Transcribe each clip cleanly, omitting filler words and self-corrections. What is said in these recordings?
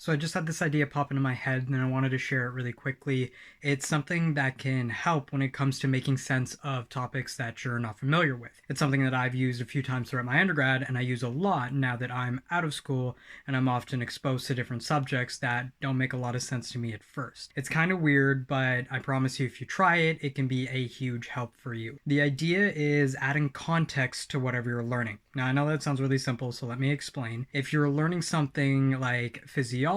So I just had this idea pop into my head and I wanted to share it really quickly. It's something that can help when it comes to making sense of topics that you're not familiar with. It's something that I've used a few times throughout my undergrad and I use a lot now that I'm out of school and I'm often exposed to different subjects that don't make a lot of sense to me at first. It's kind of weird, but I promise you if you try it, it can be a huge help for you. The idea is adding context to whatever you're learning. Now I know that sounds really simple, so let me explain. If you're learning something like physiology,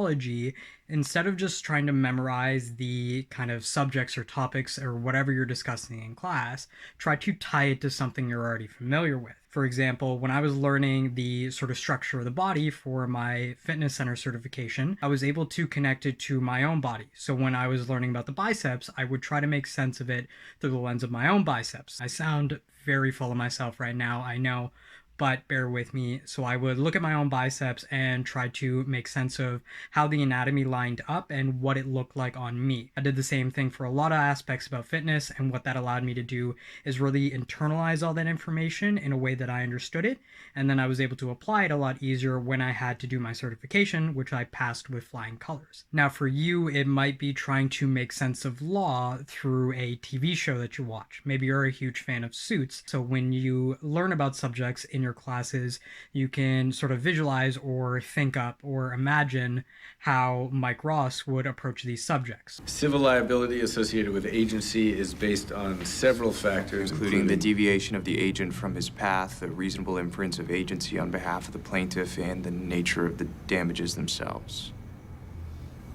instead of just trying to memorize the kind of subjects or topics or whatever you're discussing in class, try to tie it to something you're already familiar with. For example, when I was learning the sort of structure of the body for my fitness center certification, I was able to connect it to my own body. So when I was learning about the biceps, I would try to make sense of it through the lens of my own biceps. I sound very full of myself right now, I know, but bear with me. So I would look at my own biceps and try to make sense of how the anatomy lined up and what it looked like on me. I did the same thing for a lot of aspects about fitness, and what that allowed me to do is really internalize all that information in a way that I understood it, and then I was able to apply it a lot easier when I had to do my certification, which I passed with flying colors. Now for you, it might be trying to make sense of law through a TV show that you watch. Maybe you're a huge fan of Suits, so when you learn about subjects in your classes, you can sort of visualize or think up or imagine how Mike Ross would approach these subjects. Civil liability associated with agency is based on several factors, including the deviation of the agent from his path, the reasonable inference of agency on behalf of the plaintiff, and the nature of the damages themselves.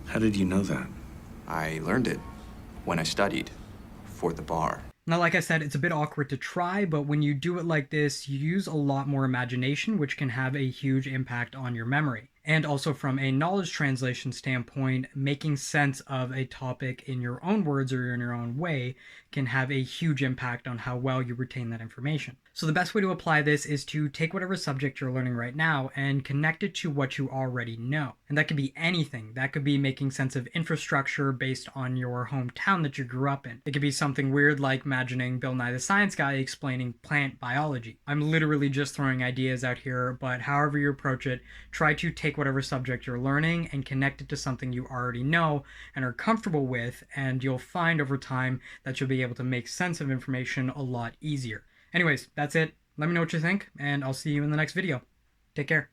How did you know that? I learned it when I studied for the bar. Now, like I said, it's a bit awkward to try, but when you do it like this, you use a lot more imagination, which can have a huge impact on your memory. And also from a knowledge translation standpoint, making sense of a topic in your own words or in your own way can have a huge impact on how well you retain that information. So the best way to apply this is to take whatever subject you're learning right now and connect it to what you already know. And that could be anything. That could be making sense of infrastructure based on your hometown that you grew up in. It could be something weird like imagining Bill Nye the Science Guy explaining plant biology. I'm literally just throwing ideas out here, but however you approach it, try to take whatever subject you're learning and connect it to something you already know and are comfortable with, and you'll find over time that you'll be able to make sense of information a lot easier. Anyways, that's it. Let me know what you think, and I'll see you in the next video. Take care.